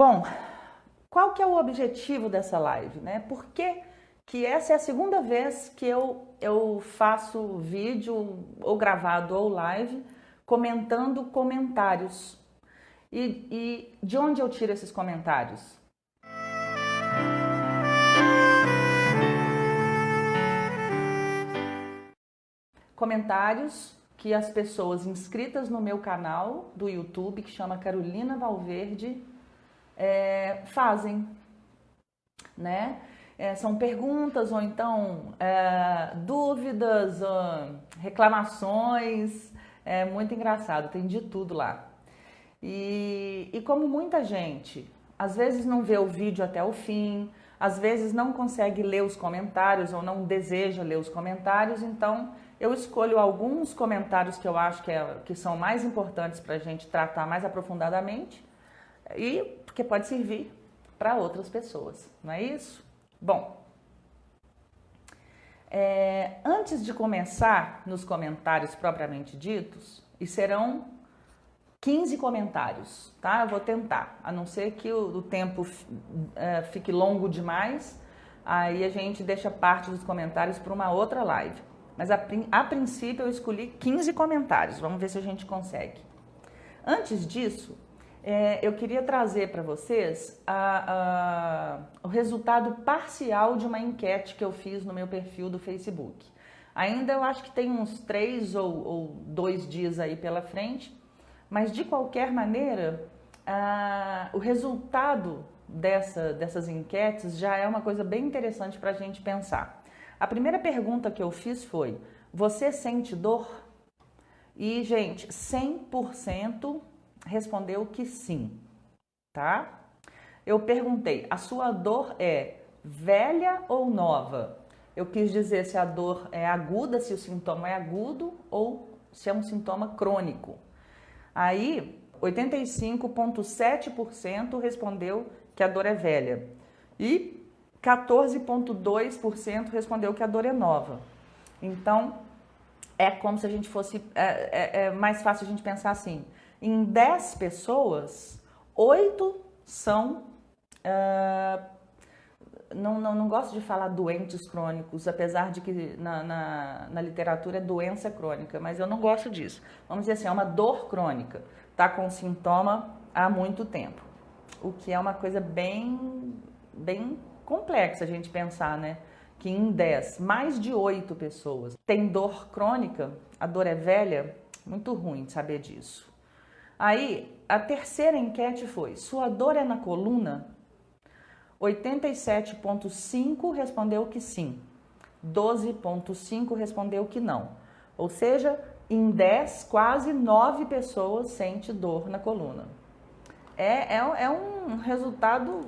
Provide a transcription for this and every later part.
Bom, qual que é o objetivo dessa live, né? Por que essa é a segunda vez que eu faço vídeo ou gravado ou live comentando comentários. E de onde eu tiro esses comentários? Comentários que as pessoas inscritas no meu canal do YouTube, que chama Carolina Valverde, fazem, né? São perguntas ou então dúvidas, reclamações. É muito engraçado, tem de tudo lá. E como muita gente às vezes não vê o vídeo até o fim, às vezes não consegue ler os comentários ou não deseja ler os comentários, então eu escolho alguns comentários que eu acho que são mais importantes para a gente tratar mais aprofundadamente e porque pode servir para outras pessoas, não é isso? Bom, antes de começar nos comentários propriamente ditos, e serão 15 comentários, tá? Eu vou tentar, a não ser que o tempo fique longo demais, aí a gente deixa parte dos comentários para uma outra live. Mas a princípio eu escolhi 15 comentários, vamos ver se a gente consegue. Antes disso, eu queria trazer para vocês o resultado parcial de uma enquete que eu fiz no meu perfil do Facebook. Ainda eu acho que tem uns 3 ou 2 dias aí pela frente, mas de qualquer maneira, o resultado dessas enquetes já é uma coisa bem interessante para a gente pensar. A primeira pergunta que eu fiz foi: você sente dor? E, gente, 100% respondeu que sim, tá? Eu perguntei: a sua dor é velha ou nova? Eu quis dizer se a dor é aguda, se o sintoma é agudo ou se é um sintoma crônico. Aí, 85,7% respondeu que a dor é velha e 14,2% respondeu que a dor é nova. Então, é como se a gente fosse... É mais fácil a gente pensar assim: em 10 pessoas, 8 são... Não gosto de falar doentes crônicos, apesar de que na literatura é doença crônica, mas eu não gosto disso. Vamos dizer assim, é uma dor crônica, tá com sintoma há muito tempo, o que é uma coisa bem complexa a gente pensar, né? Que em 10, mais de 8 pessoas tem dor crônica, a dor é velha, muito ruim saber disso. Aí, a terceira enquete foi: sua dor é na coluna? 87,5% respondeu que sim, 12,5% respondeu que não. Ou seja, em 10, quase 9 pessoas sente dor na coluna. É um resultado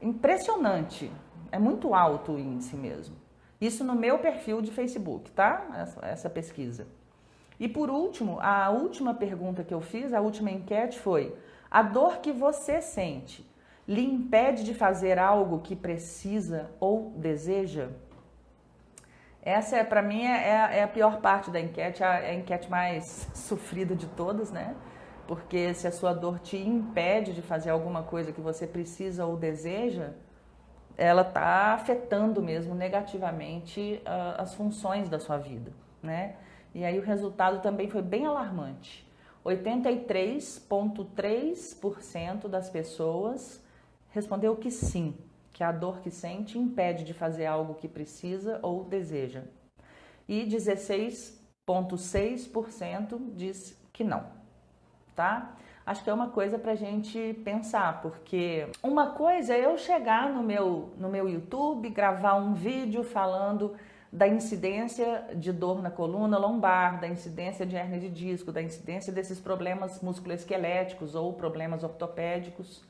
impressionante, é muito alto o índice mesmo. Isso no meu perfil de Facebook, tá? Essa pesquisa. E por último, a última pergunta que eu fiz, a última enquete foi: a dor que você sente lhe impede de fazer algo que precisa ou deseja? Essa, para mim, é a pior parte da enquete, é a enquete mais sofrida de todas, né? Porque se a sua dor te impede de fazer alguma coisa que você precisa ou deseja, ela está afetando mesmo negativamente as funções da sua vida, né? E aí o resultado também foi bem alarmante. 83,3% das pessoas respondeu que sim, que a dor que sente impede de fazer algo que precisa ou deseja. E 16,6% diz que não, tá? Acho que é uma coisa pra gente pensar, porque uma coisa é eu chegar no meu YouTube, gravar um vídeo falando da incidência de dor na coluna lombar, da incidência de hérnia de disco, da incidência desses problemas musculoesqueléticos ou problemas ortopédicos.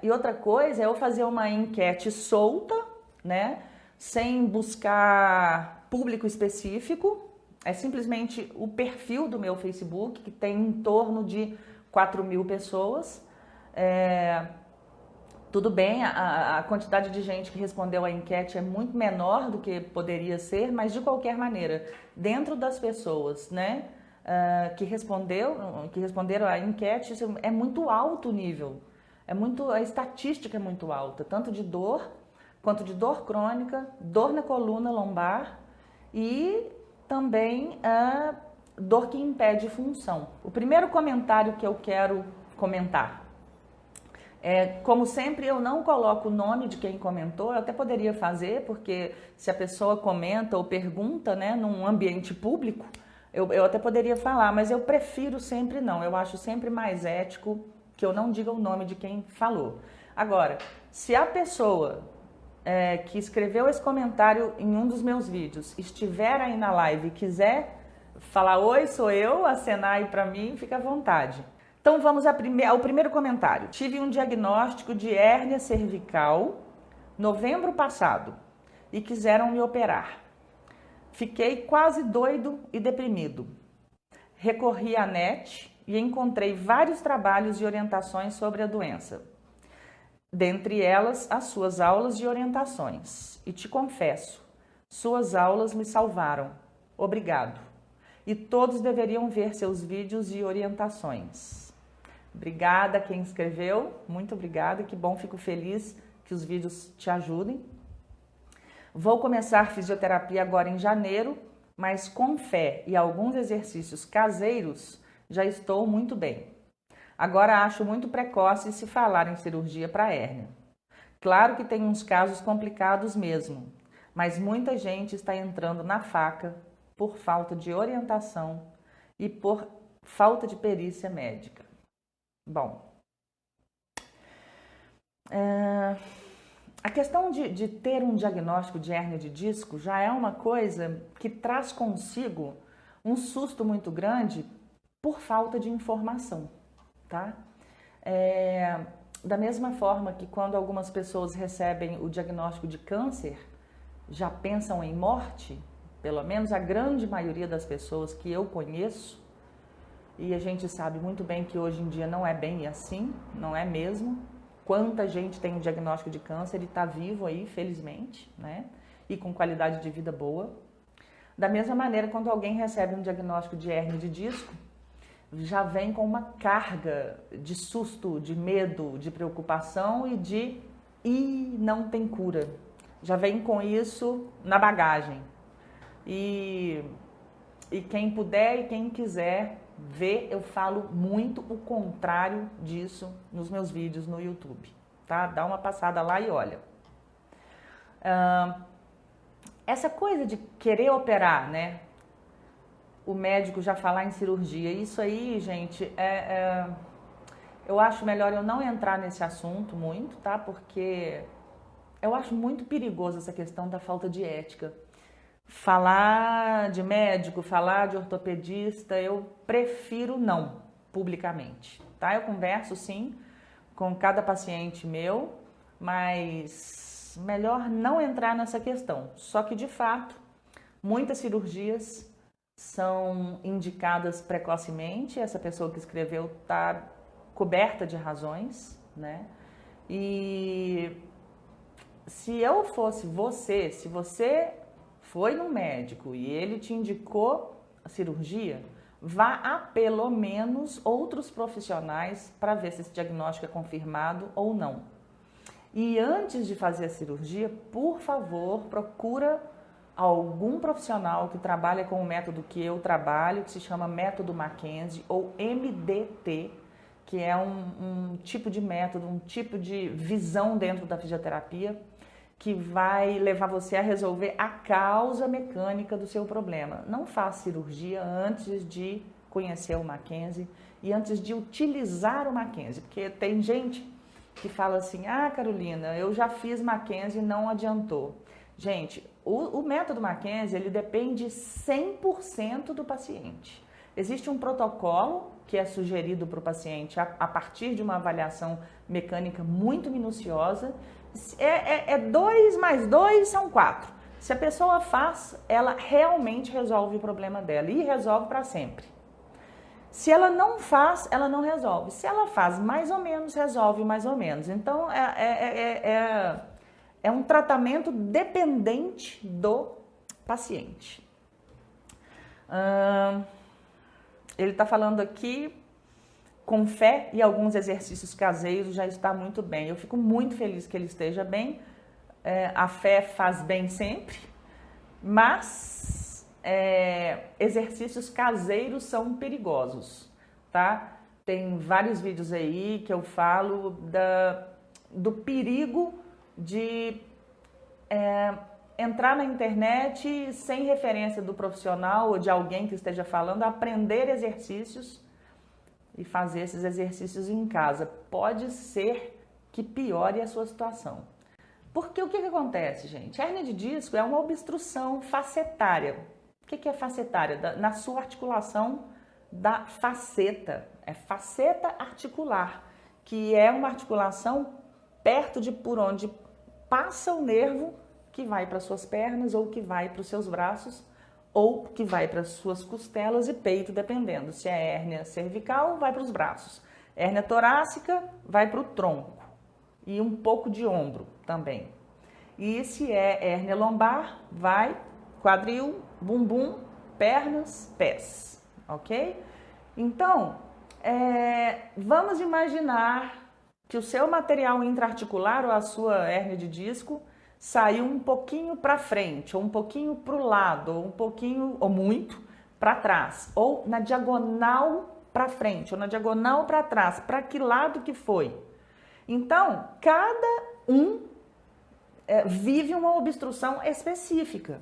E outra coisa é eu fazer uma enquete solta, né, sem buscar público específico. É simplesmente o perfil do meu Facebook, que tem em torno de 4.000 pessoas. Tudo bem, a quantidade de gente que respondeu à enquete é muito menor do que poderia ser, mas de qualquer maneira, dentro das pessoas, né, que responderam à enquete, isso é muito alto o nível. A estatística é muito alta, tanto de dor, quanto de dor crônica, dor na coluna lombar e também a dor que impede função. O primeiro comentário que eu quero comentar como sempre, eu não coloco o nome de quem comentou, eu até poderia fazer, porque se a pessoa comenta ou pergunta, né, num ambiente público, eu até poderia falar, mas eu prefiro sempre não, eu acho sempre mais ético que eu não diga o nome de quem falou. Agora, se a pessoa que escreveu esse comentário em um dos meus vídeos estiver aí na live e quiser falar oi, sou eu, acenar aí pra mim, fica à vontade. Então vamos ao primeiro comentário. Tive um diagnóstico de hérnia cervical novembro passado e quiseram me operar. Fiquei quase doido e deprimido. Recorri à net e encontrei vários trabalhos e orientações sobre a doença. Dentre elas, as suas aulas e orientações. E te confesso, suas aulas me salvaram. Obrigado. E todos deveriam ver seus vídeos e orientações. Obrigada a quem escreveu, muito obrigada, que bom, fico feliz que os vídeos te ajudem. Vou começar fisioterapia agora em janeiro, mas com fé e alguns exercícios caseiros já estou muito bem. Agora acho muito precoce se falar em cirurgia para hérnia. Claro que tem uns casos complicados mesmo, mas muita gente está entrando na faca por falta de orientação e por falta de perícia médica. Bom, a questão de ter um diagnóstico de hérnia de disco já é uma coisa que traz consigo um susto muito grande por falta de informação, tá? Da mesma forma que quando algumas pessoas recebem o diagnóstico de câncer, já pensam em morte, pelo menos a grande maioria das pessoas que eu conheço, e a gente sabe muito bem que hoje em dia não é bem assim, não é mesmo. Quanta gente tem um diagnóstico de câncer e está vivo aí, felizmente, né? E com qualidade de vida boa. Da mesma maneira, quando alguém recebe um diagnóstico de hérnia de disco, já vem com uma carga de susto, de medo, de preocupação e não tem cura. Já vem com isso na bagagem. E quem puder e quem quiser ver, eu falo muito o contrário disso nos meus vídeos no YouTube, tá? Dá uma passada lá e olha. Essa coisa de querer operar, né? O médico já falar em cirurgia, isso aí, gente, eu acho melhor eu não entrar nesse assunto muito, tá? Porque eu acho muito perigoso essa questão da falta de ética. Falar de médico, falar de ortopedista, eu prefiro não, publicamente, tá? Eu converso sim com cada paciente meu, mas melhor não entrar nessa questão. Só que de fato, muitas cirurgias são indicadas precocemente, essa pessoa que escreveu está coberta de razões, né? E se eu fosse você, se você foi no médico e ele te indicou a cirurgia, vá a pelo menos outros profissionais para ver se esse diagnóstico é confirmado ou não. E antes de fazer a cirurgia, por favor, procura algum profissional que trabalha com o método que eu trabalho, que se chama método Mackenzie ou MDT, que é um tipo de método, um tipo de visão dentro da fisioterapia, que vai levar você a resolver a causa mecânica do seu problema. Não faça cirurgia antes de conhecer o Mackenzie e antes de utilizar o Mackenzie, porque tem gente que fala assim, ah, Carolina, eu já fiz Mackenzie e não adiantou. Gente, o método Mackenzie, ele depende 100% do paciente. Existe um protocolo que é sugerido para o paciente a partir de uma avaliação mecânica muito minuciosa. 2 mais 2 são 4. Se a pessoa faz, ela realmente resolve o problema dela e resolve para sempre. Se ela não faz, ela não resolve. Se ela faz mais ou menos, resolve mais ou menos. Então, é um tratamento dependente do paciente. Ele está falando aqui, com fé e alguns exercícios caseiros já está muito bem. Eu fico muito feliz que ele esteja bem. A fé faz bem sempre, mas exercícios caseiros são perigosos, tá? Tem vários vídeos aí que eu falo do perigo de entrar na internet sem referência do profissional ou de alguém que esteja falando, aprender exercícios e fazer esses exercícios em casa. Pode ser que piore a sua situação. Porque o que acontece, gente? Hérnia de disco é uma obstrução facetária. O que é facetária? Na sua articulação da faceta. É faceta articular, que é uma articulação perto de por onde passa o nervo que vai para suas pernas ou que vai para os seus braços ou que vai para as suas costelas e peito, dependendo. Se é hérnia cervical, vai para os braços. Hérnia torácica, vai para o tronco e um pouco de ombro também. E se é hérnia lombar, vai quadril, bumbum, pernas, pés, ok? Então, vamos imaginar que o seu material intraarticular ou a sua hérnia de disco saiu um pouquinho para frente, ou um pouquinho para o lado, ou um pouquinho, ou muito, para trás, ou na diagonal para frente, ou na diagonal para trás, para que lado que foi? Então, cada um vive uma obstrução específica.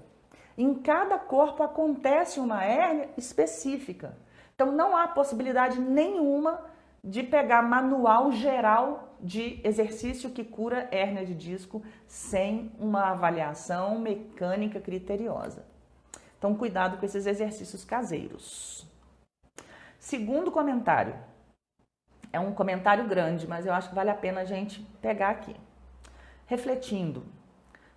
Em cada corpo acontece uma hérnia específica. Então, não há possibilidade nenhuma de pegar manual geral de exercício que cura hérnia de disco sem uma avaliação mecânica criteriosa. Então, cuidado com esses exercícios caseiros. Segundo comentário. É um comentário grande, mas eu acho que vale a pena a gente pegar aqui. Refletindo.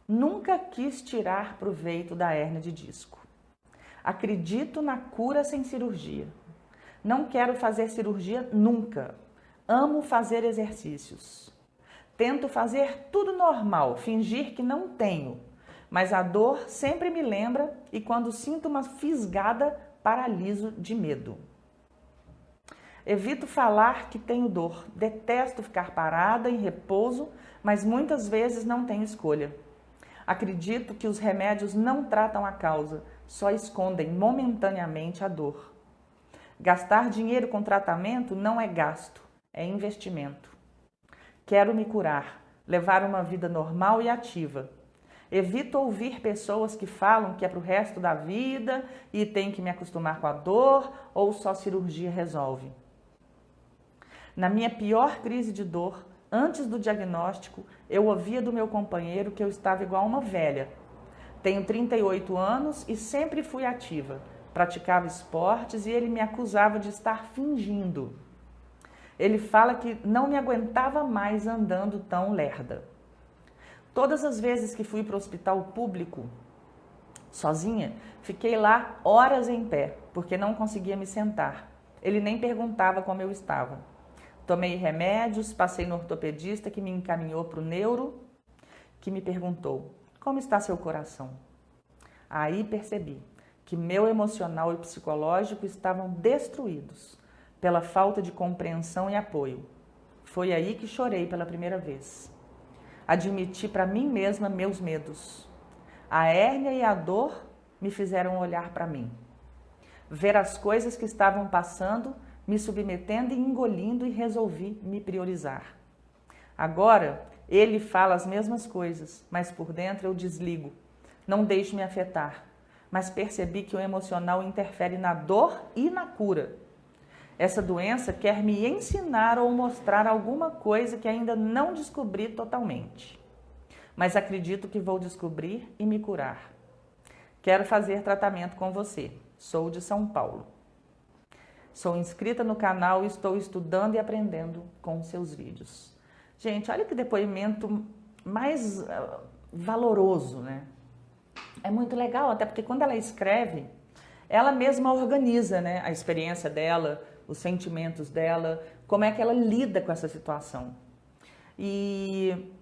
Nunca quis tirar proveito da hérnia de disco. Acredito na cura sem cirurgia. Não quero fazer cirurgia nunca. Amo fazer exercícios. Tento fazer tudo normal, fingir que não tenho. Mas a dor sempre me lembra e quando sinto uma fisgada, paraliso de medo. Evito falar que tenho dor. Detesto ficar parada em repouso, mas muitas vezes não tenho escolha. Acredito que os remédios não tratam a causa, só escondem momentaneamente a dor. Gastar dinheiro com tratamento não é gasto, é investimento. Quero me curar, levar uma vida normal e ativa. Evito ouvir pessoas que falam que é para o resto da vida e tem que me acostumar com a dor ou só cirurgia resolve. Na minha pior crise de dor, antes do diagnóstico, eu ouvia do meu companheiro que eu estava igual uma velha. Tenho 38 anos e sempre fui ativa. Praticava esportes e ele me acusava de estar fingindo. Ele fala que não me aguentava mais andando tão lerda. Todas as vezes que fui para o hospital público, sozinha, fiquei lá horas em pé, porque não conseguia me sentar. Ele nem perguntava como eu estava. Tomei remédios, passei no ortopedista que me encaminhou para o neuro, que me perguntou, como está seu coração? Aí percebi que meu emocional e psicológico estavam destruídos pela falta de compreensão e apoio. Foi aí que chorei pela primeira vez. Admiti para mim mesma meus medos. A hérnia e a dor me fizeram olhar para mim. Ver as coisas que estavam passando, me submetendo e engolindo e resolvi me priorizar. Agora, ele fala as mesmas coisas, mas por dentro eu desligo. Não deixo me afetar. Mas percebi que o emocional interfere na dor e na cura. Essa doença quer me ensinar ou mostrar alguma coisa que ainda não descobri totalmente. Mas acredito que vou descobrir e me curar. Quero fazer tratamento com você. Sou de São Paulo. Sou inscrita no canal e estou estudando e aprendendo com seus vídeos. Gente, olha que depoimento mais valoroso, né? É muito legal, até porque quando ela escreve, ela mesma organiza, né, a experiência dela, os sentimentos dela, como é que ela lida com essa situação. E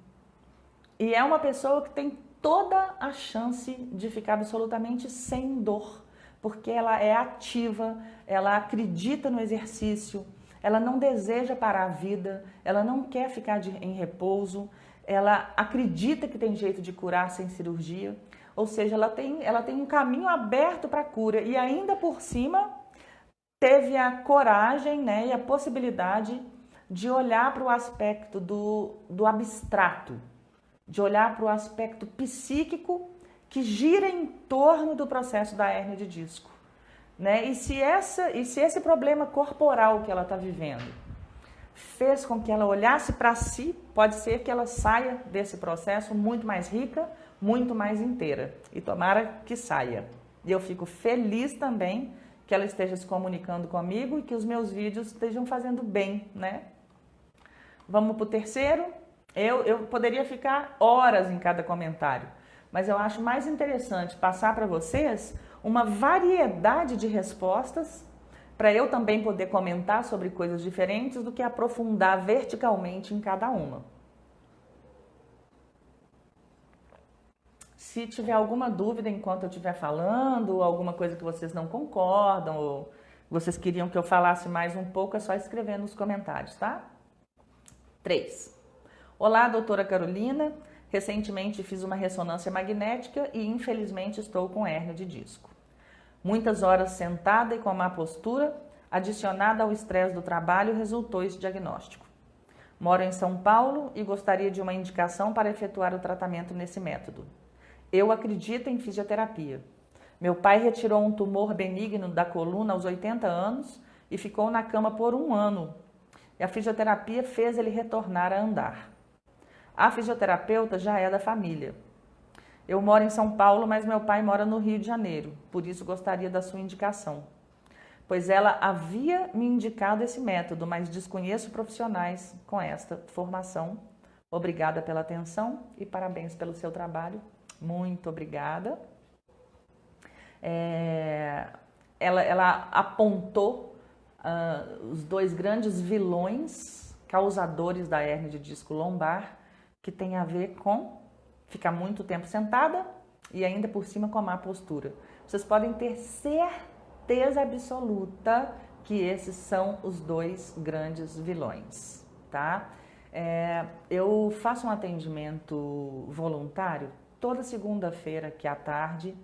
é uma pessoa que tem toda a chance de ficar absolutamente sem dor, porque ela é ativa, ela acredita no exercício, ela não deseja parar a vida, ela não quer ficar em repouso, ela acredita que tem jeito de curar sem cirurgia, ou seja, ela tem um caminho aberto para a cura e ainda por cima teve a coragem, né, e a possibilidade de olhar para o aspecto do abstrato, de olhar para o aspecto psíquico que gira em torno do processo da hérnia de disco. Né? E se esse problema corporal que ela está vivendo fez com que ela olhasse para si, pode ser que ela saia desse processo muito mais rica, muito mais inteira. E tomara que saia. E eu fico feliz também que ela esteja se comunicando comigo e que os meus vídeos estejam fazendo bem, né? Vamos para o terceiro. Eu poderia ficar horas em cada comentário, mas eu acho mais interessante passar para vocês uma variedade de respostas para eu também poder comentar sobre coisas diferentes do que aprofundar verticalmente em cada uma. Se tiver alguma dúvida enquanto eu estiver falando, alguma coisa que vocês não concordam, ou vocês queriam que eu falasse mais um pouco, é só escrever nos comentários, tá? 3. Olá, doutora Carolina. Recentemente fiz uma ressonância magnética e infelizmente estou com hérnia de disco. Muitas horas sentada e com má postura, adicionada ao estresse do trabalho, resultou esse diagnóstico. Moro em São Paulo e gostaria de uma indicação para efetuar o tratamento nesse método. Eu acredito em fisioterapia. Meu pai retirou um tumor benigno da coluna aos 80 anos e ficou na cama por 1 ano. E a fisioterapia fez ele retornar a andar. A fisioterapeuta já é da família. Eu moro em São Paulo, mas meu pai mora no Rio de Janeiro, por isso gostaria da sua indicação. Pois ela havia me indicado esse método, mas desconheço profissionais com esta formação. Obrigada pela atenção e parabéns pelo seu trabalho. Muito obrigada. Ela apontou os 2 grandes vilões causadores da hérnia de disco lombar, que tem a ver com ficar muito tempo sentada e ainda por cima com a má postura. Vocês podem ter certeza absoluta que esses são os 2 grandes vilões, tá? Eu faço um atendimento voluntário toda segunda-feira, que é à tarde,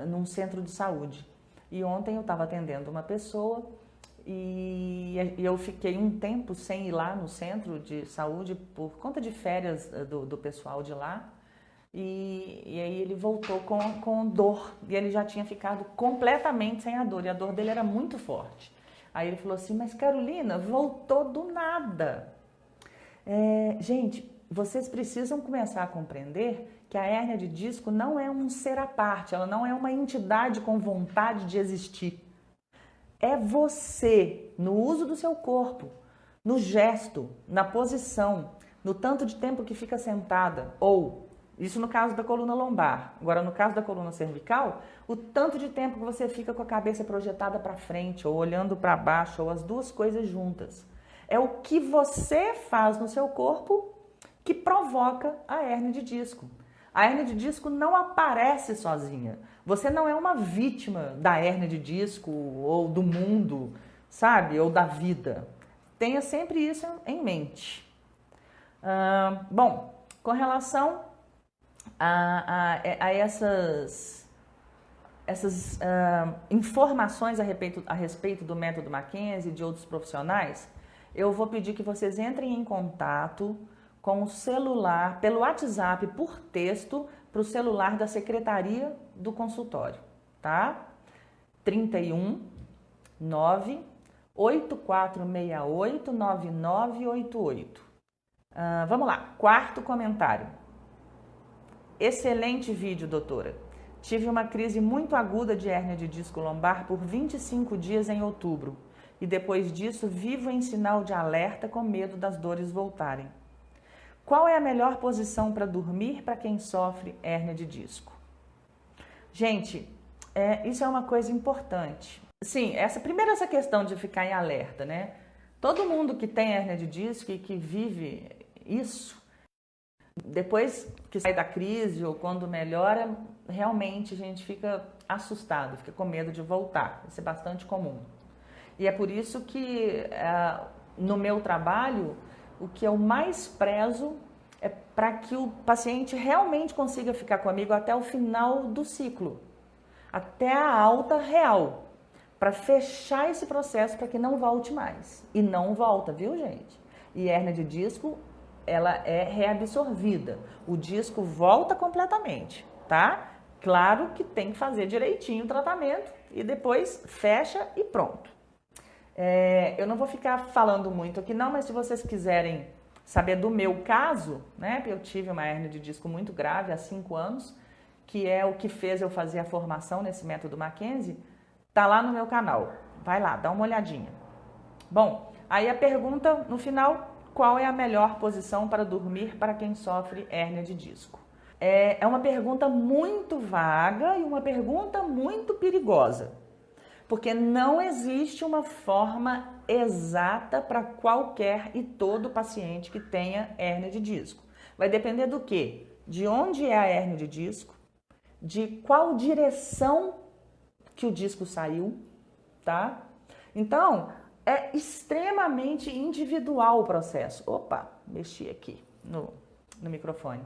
num centro de saúde. E ontem eu estava atendendo uma pessoa e eu fiquei um tempo sem ir lá no centro de saúde por conta de férias do pessoal de lá. E aí ele voltou com dor e ele já tinha ficado completamente sem a dor e a dor dele era muito forte. Aí ele falou assim, mas Carolina, voltou do nada. Gente, vocês precisam começar a compreender que a hérnia de disco não é um ser à parte, ela não é uma entidade com vontade de existir. É você, no uso do seu corpo, no gesto, na posição, no tanto de tempo que fica sentada, ou, isso no caso da coluna lombar, agora no caso da coluna cervical, o tanto de tempo que você fica com a cabeça projetada para frente, ou olhando para baixo, ou as duas coisas juntas. É o que você faz no seu corpo que provoca a hérnia de disco. A hérnia de disco não aparece sozinha. Você não é uma vítima da hérnia de disco ou do mundo, sabe? Ou da vida. Tenha sempre isso em mente. Bom, com relação a essas informações a respeito do método Mackenzie e de outros profissionais, eu vou pedir que vocês entrem em contato com o celular, pelo WhatsApp, por texto, para o celular da secretaria do consultório, tá? 31 9 8468 9988. Vamos lá, 4º comentário. Excelente vídeo, doutora. Tive uma crise muito aguda de hérnia de disco lombar por 25 dias em outubro e depois disso vivo em sinal de alerta com medo das dores voltarem. Qual é a melhor posição para dormir para quem sofre hérnia de disco? Gente, isso é uma coisa importante. Sim, essa questão de ficar em alerta, né? Todo mundo que tem hérnia de disco e que vive isso, Depois que sai da crise ou quando melhora, realmente a gente fica assustado, fica com medo de voltar. Isso é bastante comum. E é por isso que no meu trabalho, o que eu mais prezo é para que o paciente realmente consiga ficar comigo até o final do ciclo, até a alta real, para fechar esse processo para que não volte mais. E não volta, viu, gente? E hérnia de disco, ela é reabsorvida. O disco volta completamente, tá? Claro que tem que fazer direitinho o tratamento e depois fecha e pronto. Eu não vou ficar falando muito aqui não, mas se vocês quiserem saber do meu caso, né? Eu tive uma hérnia de disco muito grave há 5 anos, que é o que fez eu fazer a formação nesse método Mackenzie, tá lá no meu canal. Vai lá, dá uma olhadinha. Bom, aí a pergunta no final, qual é a melhor posição para dormir para quem sofre hérnia de disco? É uma pergunta muito vaga e uma pergunta muito perigosa, porque não existe uma forma exata para qualquer e todo paciente que tenha hérnia de disco. Vai depender do quê? De onde é a hérnia de disco, de qual direção que o disco saiu, tá? Então, é extremamente individual o processo. Opa, mexi aqui no microfone.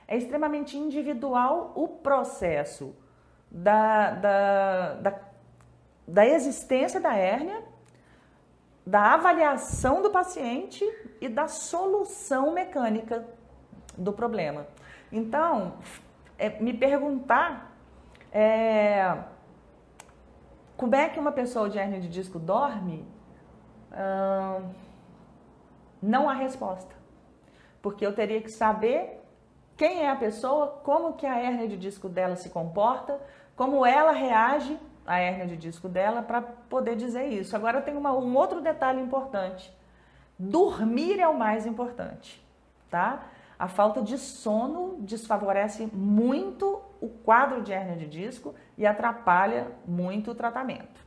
É extremamente individual o processo da existência da hérnia, da avaliação do paciente e da solução mecânica do problema. Então, me perguntar como é que uma pessoa de hérnia de disco dorme, não há resposta. Porque eu teria que saber quem é a pessoa, como que a hérnia de disco dela se comporta, como ela reage à hérnia de disco dela para poder dizer isso. Agora tem um outro detalhe importante. Dormir é o mais importante, tá? A falta de sono desfavorece muito o quadro de hérnia de disco e atrapalha muito o tratamento.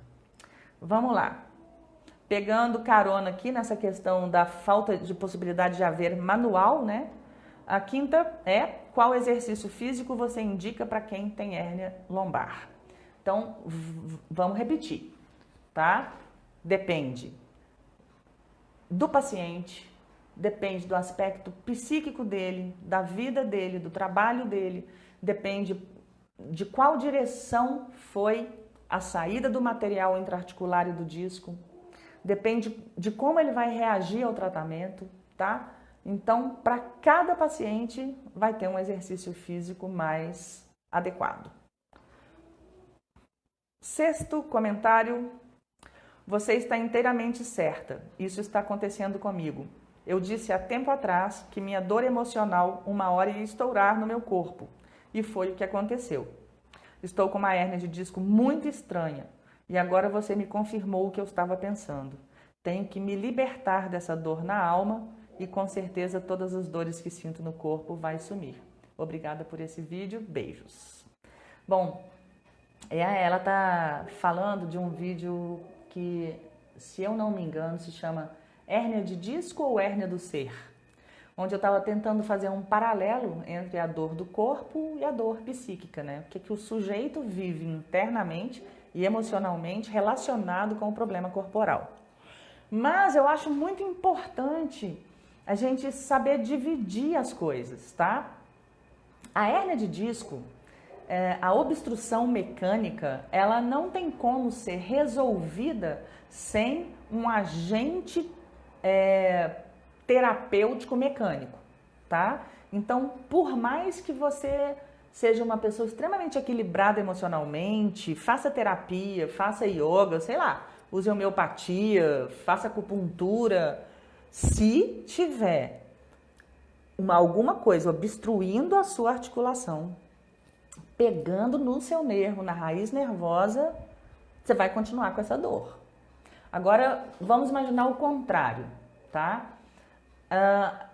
Vamos lá. Pegando carona aqui nessa questão da falta de possibilidade de haver manual, né? A quinta é qual exercício físico você indica para quem tem hérnia lombar. Então, vamos repetir, tá? Depende do paciente, depende do aspecto psíquico dele, da vida dele, do trabalho dele, depende de qual direção foi a saída do material intraarticular e do disco, depende de como ele vai reagir ao tratamento, tá? Então, para cada paciente vai ter um exercício físico mais adequado. Sexto comentário, você está inteiramente certa, isso está acontecendo comigo. Eu disse há tempo atrás que minha dor emocional uma hora ia estourar no meu corpo, e foi o que aconteceu. Estou com uma hérnia de disco muito estranha, e agora você me confirmou o que eu estava pensando. Tenho que me libertar dessa dor na alma, e com certeza todas as dores que sinto no corpo vai sumir. Obrigada por esse vídeo, beijos. Bom, ela está falando de um vídeo que, se eu não me engano, se chama hérnia de disco ou hérnia do ser? Onde eu estava tentando fazer um paralelo entre a dor do corpo e a dor psíquica, né? O que o sujeito vive internamente e emocionalmente relacionado com o problema corporal. Mas eu acho muito importante a gente saber dividir as coisas, tá? A hérnia de disco, a obstrução mecânica, ela não tem como ser resolvida sem um agente terapêutico mecânico, tá? Então, por mais que você seja uma pessoa extremamente equilibrada emocionalmente, faça terapia, faça yoga, sei lá, use homeopatia, faça acupuntura, se tiver alguma coisa obstruindo a sua articulação, pegando no seu nervo, na raiz nervosa, você vai continuar com essa dor. Agora, vamos imaginar o contrário, tá?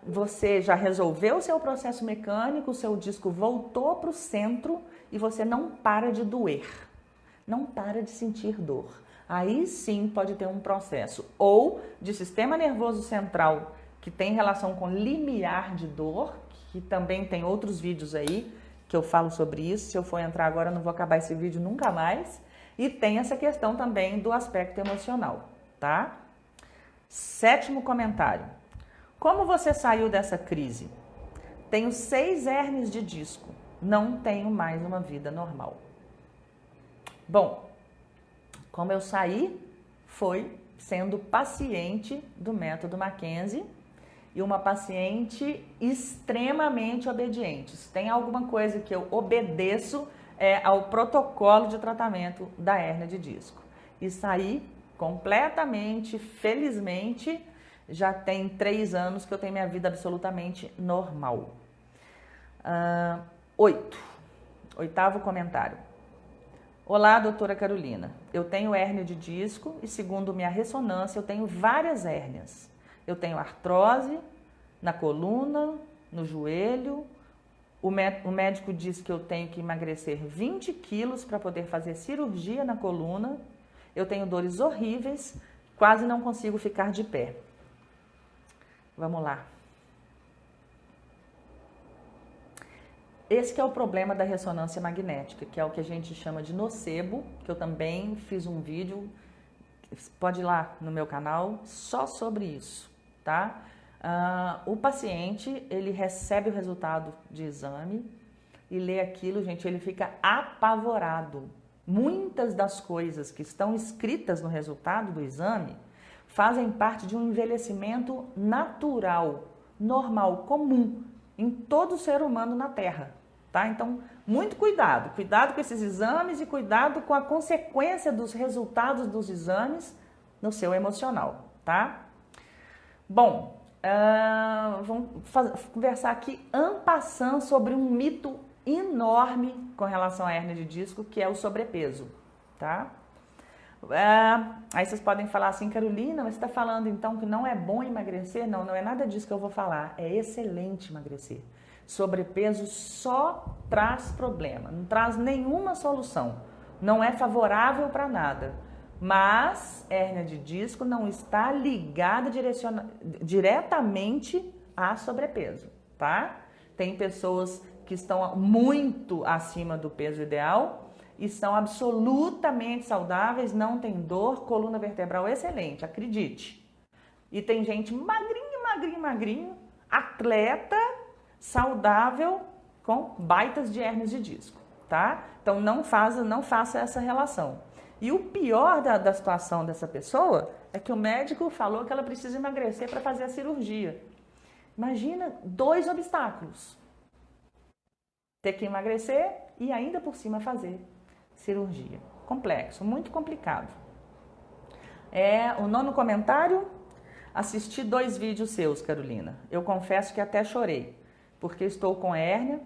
Você já resolveu o seu processo mecânico, o seu disco voltou para o centro e você não para de doer, não para de sentir dor. Aí sim pode ter um processo ou de sistema nervoso central que tem relação com limiar de dor, que também tem outros vídeos aí que eu falo sobre isso. Se eu for entrar agora, eu não vou acabar esse vídeo nunca mais. E tem essa questão também do aspecto emocional, tá? 7º comentário. Como você saiu dessa crise? Tenho 6 hérnias de disco. Não tenho mais uma vida normal. Bom, como eu saí, foi sendo paciente do método Mackenzie e uma paciente extremamente obediente. Se tem alguma coisa que eu obedeço ao protocolo de tratamento da hérnia de disco. E saí completamente, felizmente, já tem 3 anos que eu tenho minha vida absolutamente normal. 8º comentário. Olá, doutora Carolina. Eu tenho hérnia de disco e, segundo minha ressonância, eu tenho várias hérnias. Eu tenho artrose na coluna, no joelho. O médico disse que eu tenho que emagrecer 20 quilos para poder fazer cirurgia na coluna. Eu tenho dores horríveis, quase não consigo ficar de pé. Vamos lá. Esse que é o problema da ressonância magnética, que é o que a gente chama de nocebo, que eu também fiz um vídeo, pode ir lá no meu canal, só sobre isso, tá? O paciente, ele recebe o resultado de exame e lê aquilo, gente, ele fica apavorado. Muitas das coisas que estão escritas no resultado do exame fazem parte de um envelhecimento natural, normal, comum, em todo ser humano na Terra, tá? Então, muito cuidado. Cuidado com esses exames e cuidado com a consequência dos resultados dos exames no seu emocional, tá? Bom, vamos conversar aqui en passant sobre um mito enorme com relação à hérnia de disco, que é o sobrepeso, tá? Aí vocês podem falar assim, Carolina, mas você está falando então que não é bom emagrecer? Não, não é nada disso que eu vou falar. É excelente emagrecer. Sobrepeso só traz problema, não traz nenhuma solução. Não é favorável para nada. Mas hérnia de disco não está ligada diretamente a sobrepeso, tá? Tem pessoas que estão muito acima do peso ideal e são absolutamente saudáveis, não tem dor, coluna vertebral excelente, acredite. E tem gente magrinho, atleta, saudável, com baitas de hérnias de disco, tá? Então não faça essa relação. E o pior da situação dessa pessoa é que o médico falou que ela precisa emagrecer para fazer a cirurgia. Imagina 2 obstáculos. Ter que emagrecer e ainda por cima fazer cirurgia. Complexo, muito complicado. O 9º comentário. Assisti 2 vídeos seus, Carolina. Eu confesso que até chorei, porque estou com hérnia,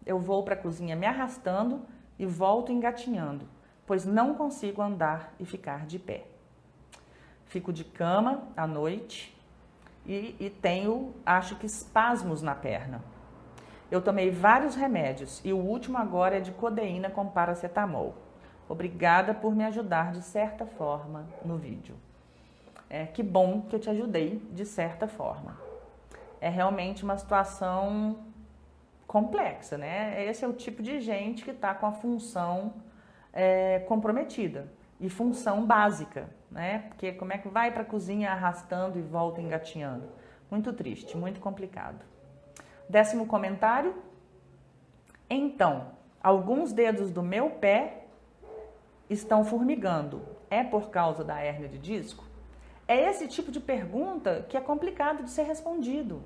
eu vou para a cozinha me arrastando e volto engatinhando, pois não consigo andar e ficar de pé. Fico de cama à noite e tenho, acho que, espasmos na perna. Eu tomei vários remédios e o último agora é de codeína com paracetamol. Obrigada por me ajudar de certa forma no vídeo. Que bom que eu te ajudei de certa forma. É realmente uma situação complexa, né? Esse é o tipo de gente que está com a função comprometida e função básica, né? Porque como é que vai para a cozinha arrastando e volta engatinhando? Muito triste, muito complicado. 10º comentário. Então, alguns dedos do meu pé estão formigando. É por causa da hérnia de disco? É esse tipo de pergunta que é complicado de ser respondido.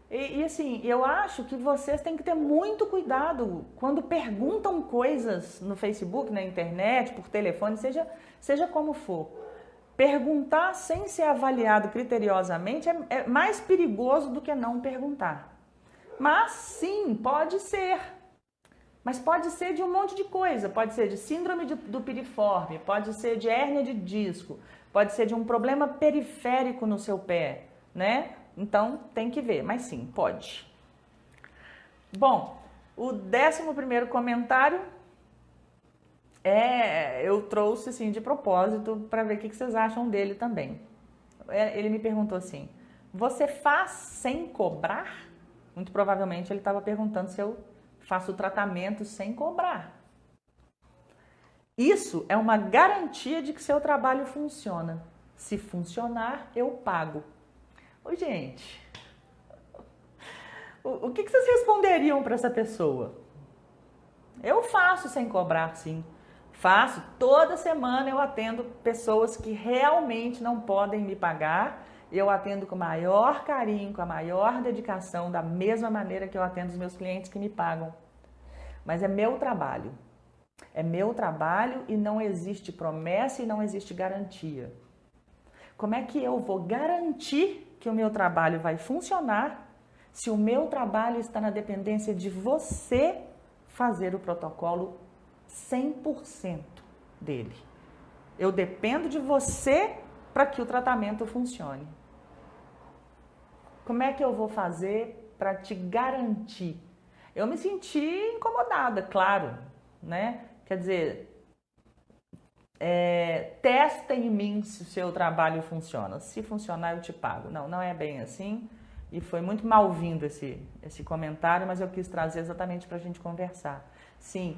E assim, eu acho que vocês têm que ter muito cuidado quando perguntam coisas no Facebook, na internet, por telefone, seja como for. Perguntar sem ser avaliado criteriosamente é mais perigoso do que não perguntar. Mas sim, pode ser. Mas pode ser de um monte de coisa. Pode ser de síndrome do piriforme, pode ser de hérnia de disco, pode ser de um problema periférico no seu pé, né? Então, tem que ver, mas sim, pode. Bom, o 11º comentário eu trouxe assim de propósito para ver o que vocês acham dele também. Ele me perguntou assim: você faz sem cobrar? Muito provavelmente ele estava perguntando se eu faço o tratamento sem cobrar. Isso é uma garantia de que seu trabalho funciona. Se funcionar, eu pago. Ô, gente, o que vocês responderiam para essa pessoa? Eu faço sem cobrar, sim. Faço. Toda semana eu atendo pessoas que realmente não podem me pagar. Eu atendo com o maior carinho, com a maior dedicação, da mesma maneira que eu atendo os meus clientes que me pagam. Mas é meu trabalho. É meu trabalho e não existe promessa e não existe garantia. Como é que eu vou garantir que o meu trabalho vai funcionar se o meu trabalho está na dependência de você fazer o protocolo 100% dele? Eu dependo de você para que o tratamento funcione. Como é que eu vou fazer para te garantir? Eu me senti incomodada, claro, né? Quer dizer, testa em mim se o seu trabalho funciona. Se funcionar, eu te pago. Não, não é bem assim. E foi muito mal-vindo esse comentário, mas eu quis trazer exatamente para a gente conversar. Sim,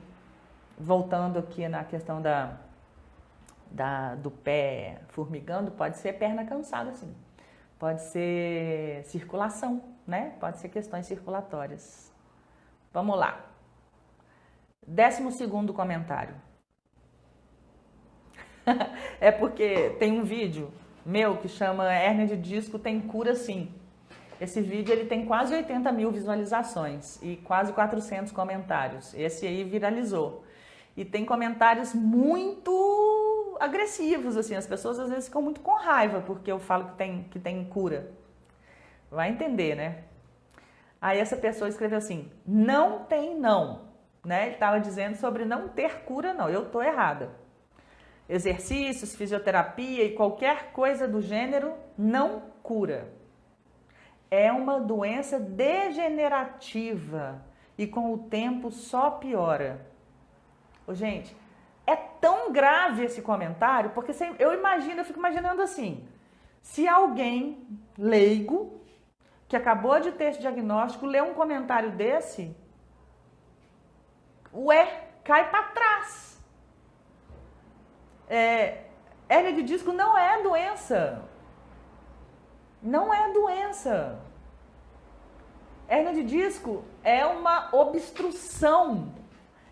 voltando aqui na questão do pé formigando, pode ser perna cansada, sim. Pode ser circulação, né? Pode ser questões circulatórias. Vamos lá. 12º comentário. É porque tem um vídeo meu que chama Hérnia de Disco tem cura sim. Esse vídeo ele tem quase 80 mil visualizações e quase 400 comentários. Esse aí viralizou. E tem comentários muito agressivos, assim. As pessoas às vezes ficam muito com raiva porque eu falo que tem cura. Vai entender, né? Aí essa pessoa escreveu assim, não tem não. Né? Ele estava dizendo sobre não ter cura, não. Eu estou errada. Exercícios, fisioterapia e qualquer coisa do gênero não cura. É uma doença degenerativa e com o tempo só piora. Ô, gente, é tão grave esse comentário, porque eu fico imaginando assim, se alguém leigo, que acabou de ter esse diagnóstico, lê um comentário desse, cai para trás. Hérnia de disco não é doença. Não é doença. Hérnia de disco é uma obstrução,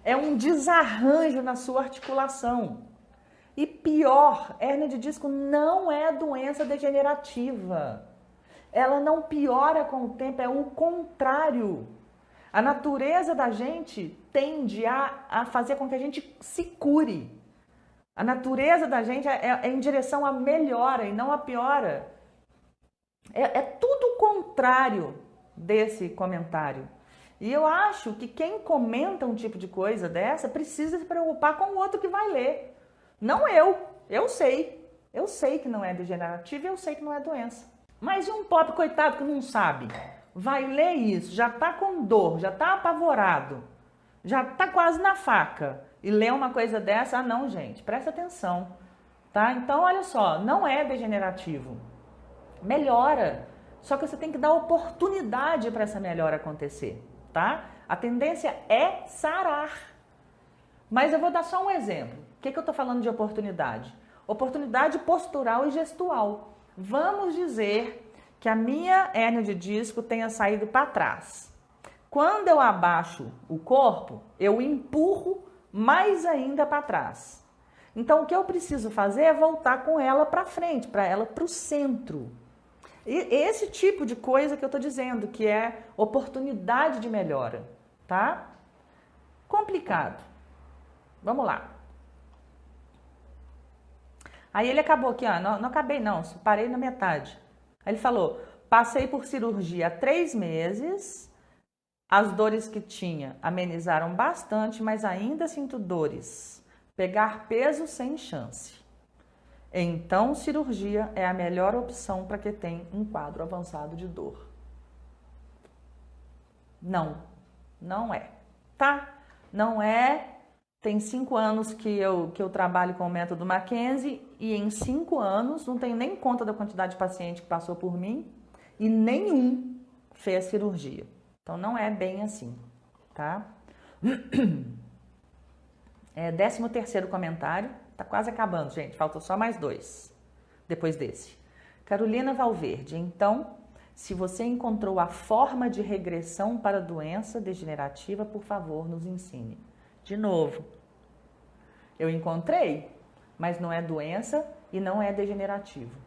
é um desarranjo na sua articulação. E pior, hérnia de disco não é doença degenerativa. Ela não piora com o tempo, é o contrário. A natureza da gente tende a fazer com que a gente se cure. A natureza da gente é em direção à melhora e não à piora. É tudo o contrário desse comentário. E eu acho que quem comenta um tipo de coisa dessa precisa se preocupar com o outro que vai ler. Não eu. Eu sei. Eu sei que não é degenerativo e eu sei que não é doença. Mas e um pobre coitado que não sabe? Vai ler isso, já tá com dor, já tá apavorado, já tá quase na faca. E lê uma coisa dessa, ah não, gente, presta atenção. Tá? Então, olha só, não é degenerativo. Melhora. Só que você tem que dar oportunidade para essa melhora acontecer, tá? A tendência é sarar. Mas eu vou dar só um exemplo. O que eu estou falando de oportunidade? Oportunidade postural e gestual. Vamos dizer que a minha hérnia de disco tenha saído para trás. Quando eu abaixo o corpo, eu empurro mais ainda para trás. Então, o que eu preciso fazer é voltar com ela para frente, para ela para o centro. E esse tipo de coisa que eu estou dizendo, que é oportunidade de melhora, tá? Complicado. Vamos lá. Aí ele acabou aqui, ó, não acabei não, parei na metade. Aí ele falou, passei por cirurgia há 3 meses, as dores que tinha amenizaram bastante, mas ainda sinto dores. Pegar peso sem chance. Então, cirurgia é a melhor opção para quem tem um quadro avançado de dor. Não, não é, tá? Não é. Tem 5 anos que eu trabalho com o método Mackenzie e em 5 anos, não tenho nem conta da quantidade de paciente que passou por mim e nenhum fez cirurgia. Então, não é bem assim, tá? 13º comentário. Tá quase acabando, gente. Faltam só mais 2 depois desse. Carolina Valverde. Então, se você encontrou a forma de regressão para a doença degenerativa, por favor, nos ensine. De novo, eu encontrei, mas não é doença e não é degenerativo.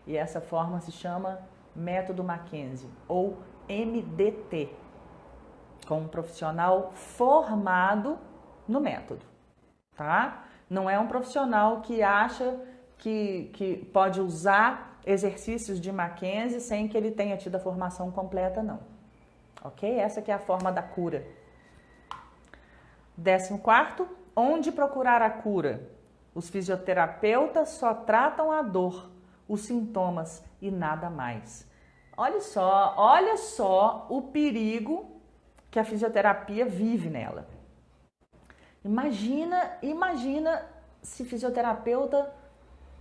E essa forma se chama Método Mackenzie, ou MDT, com um profissional formado no método, tá? Não é um profissional que acha que pode usar exercícios de Mackenzie sem que ele tenha tido a formação completa, não. Ok? Essa que é a forma da cura. 14º, onde procurar a cura? Os fisioterapeutas só tratam a dor, os sintomas e nada mais. Olha só o perigo que a fisioterapia vive nela. Imagina se fisioterapeuta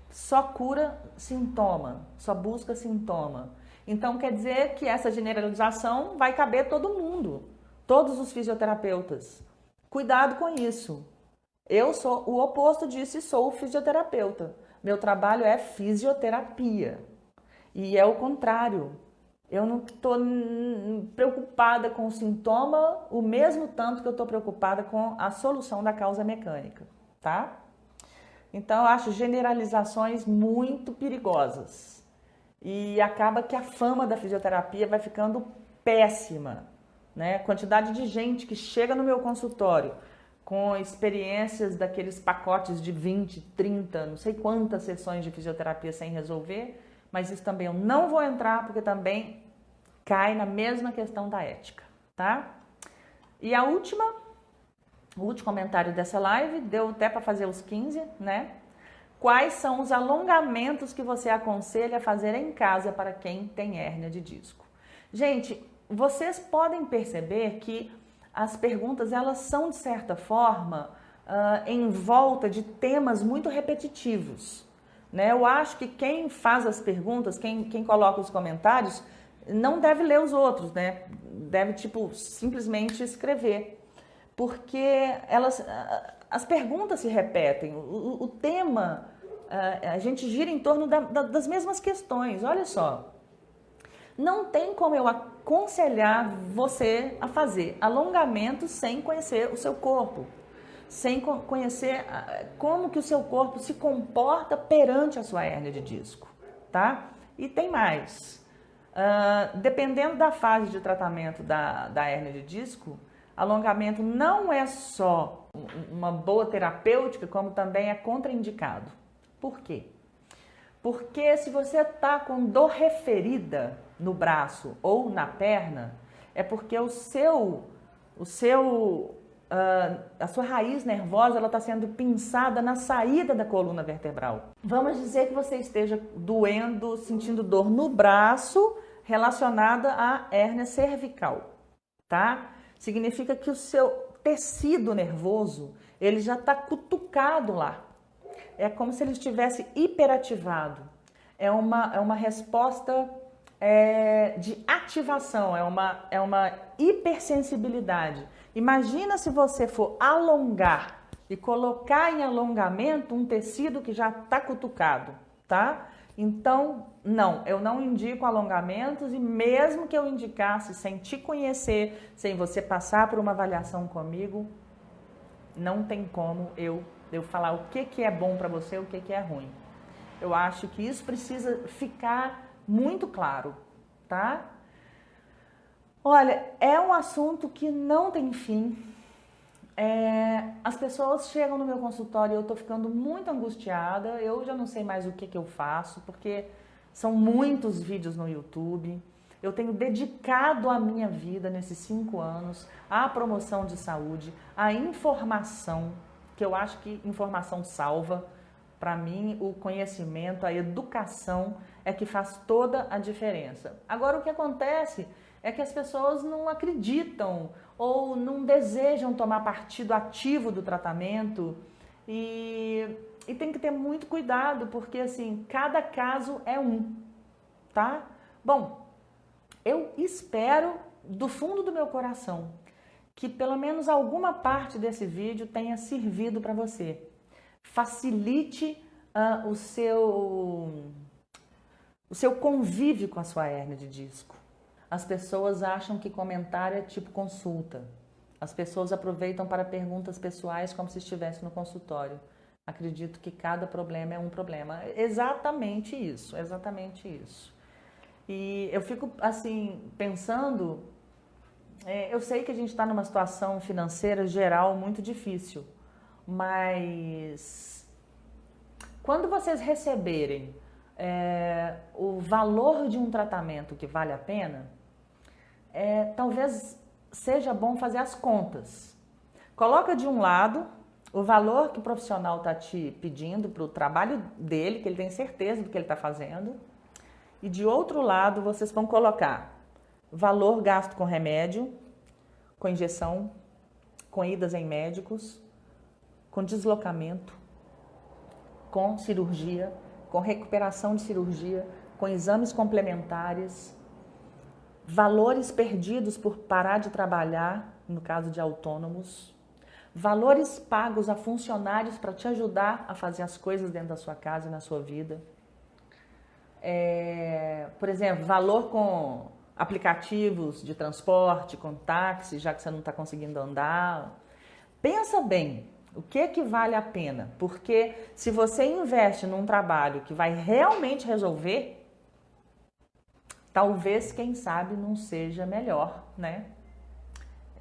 só cura sintoma, só busca sintoma. Então quer dizer que essa generalização vai caber todo mundo, todos os fisioterapeutas. Cuidado com isso. Eu sou o oposto disso e sou fisioterapeuta. Meu trabalho é fisioterapia. E é o contrário. Eu não estou preocupada com o sintoma o mesmo tanto que eu estou preocupada com a solução da causa mecânica, tá? Então, eu acho generalizações muito perigosas. E acaba que a fama da fisioterapia vai ficando péssima, né? Quantidade de gente que chega no meu consultório com experiências daqueles pacotes de 20, 30, não sei quantas sessões de fisioterapia sem resolver, mas isso também eu não vou entrar porque também cai na mesma questão da ética, tá? E o último comentário dessa live, deu até para fazer os 15, né? Quais são os alongamentos que você aconselha a fazer em casa para quem tem hérnia de disco? Gente, vocês podem perceber que as perguntas, elas são, de certa forma, em volta de temas muito repetitivos, né? Eu acho que quem faz as perguntas, quem coloca os comentários, não deve ler os outros, né? Deve, simplesmente escrever. Porque as perguntas se repetem, o tema, a gente gira em torno das mesmas questões. Olha só, não tem como eu aconselhar você a fazer alongamentos sem conhecer o seu corpo, sem conhecer como que o seu corpo se comporta perante a sua hérnia de disco, tá? E tem mais. Dependendo da fase de tratamento da hérnia de disco, alongamento não é só uma boa terapêutica, como também é contraindicado. Por quê? Porque se você está com dor referida no braço ou na perna, é porque a sua raiz nervosa está sendo pinçada na saída da coluna vertebral. Vamos dizer que você esteja doendo, sentindo dor no braço relacionada à hérnia cervical, tá? Significa que o seu tecido nervoso, ele já está cutucado lá. É como se ele estivesse hiperativado. É uma resposta de ativação, é uma hipersensibilidade. Imagina se você for alongar e colocar em alongamento um tecido que já está cutucado, tá? Então, não, eu não indico alongamentos e mesmo que eu indicasse sem te conhecer, sem você passar por uma avaliação comigo, não tem como eu falar o que é bom para você e o que é ruim. Eu acho que isso precisa ficar muito claro, tá? Olha, é um assunto que não tem fim. As pessoas chegam no meu consultório e eu tô ficando muito angustiada, eu já não sei mais o que eu faço, porque são muitos vídeos no YouTube. Eu tenho dedicado a minha vida nesses 5 anos à promoção de saúde, à informação, que eu acho que informação salva. Para mim, o conhecimento, a educação é que faz toda a diferença. Agora, o que acontece é que as pessoas não acreditam ou não desejam tomar partido ativo do tratamento e tem que ter muito cuidado, porque assim, cada caso é um, tá? Bom, eu espero do fundo do meu coração que pelo menos alguma parte desse vídeo tenha servido para você. Facilite o seu convívio com a sua hérnia de disco. As pessoas acham que comentário é tipo consulta. As pessoas aproveitam para perguntas pessoais como se estivesse no consultório. Acredito que cada problema é um problema. Exatamente isso, exatamente isso. E eu fico assim pensando, eu sei que a gente está numa situação financeira geral muito difícil, mas quando vocês receberem o valor de um tratamento que vale a pena, talvez seja bom fazer as contas. Coloca de um lado o valor que o profissional está te pedindo para o trabalho dele, que ele tem certeza do que ele está fazendo, e de outro lado vocês vão colocar valor gasto com remédio, com injeção, com idas em médicos, com deslocamento, com cirurgia, com recuperação de cirurgia, com exames complementares, valores perdidos por parar de trabalhar, no caso de autônomos, valores pagos a funcionários para te ajudar a fazer as coisas dentro da sua casa e na sua vida. Por exemplo, valor com aplicativos de transporte, com táxi, já que você não está conseguindo andar. Pensa bem, o que vale a pena? Porque se você investe num trabalho que vai realmente resolver, talvez, quem sabe, não seja melhor, né?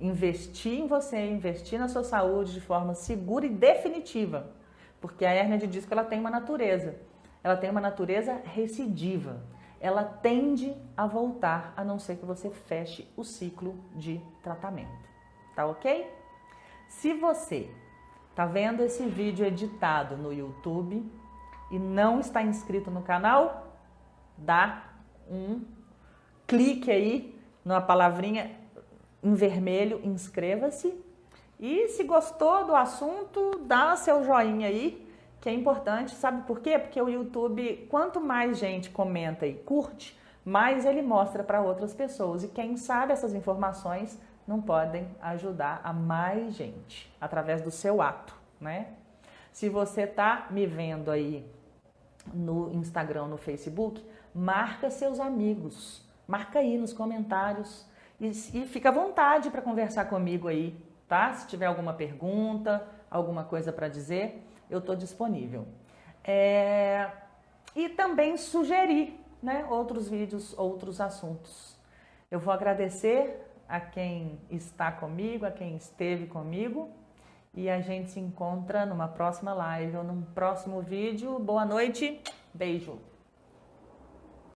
Investir em você, investir na sua saúde de forma segura e definitiva. Porque a hérnia de disco ela tem uma natureza. Ela tem uma natureza recidiva. Ela tende a voltar, a não ser que você feche o ciclo de tratamento. Tá ok? Se você tá vendo esse vídeo editado no YouTube e não está inscrito no canal, dá um clique aí na palavrinha em vermelho, inscreva-se. E se gostou do assunto, dá seu joinha aí, que é importante. Sabe por quê? Porque o YouTube, quanto mais gente comenta e curte, mais ele mostra para outras pessoas. E quem sabe essas informações não podem ajudar a mais gente, através do seu ato, né? Se você está me vendo aí no Instagram, no Facebook, marca seus amigos, marca aí nos comentários e fica à vontade para conversar comigo aí, tá? Se tiver alguma pergunta, alguma coisa para dizer, eu estou disponível. E também sugerir, né, outros vídeos, outros assuntos. Eu vou agradecer a quem está comigo, a quem esteve comigo, e a gente se encontra numa próxima live ou num próximo vídeo. Boa noite, beijo!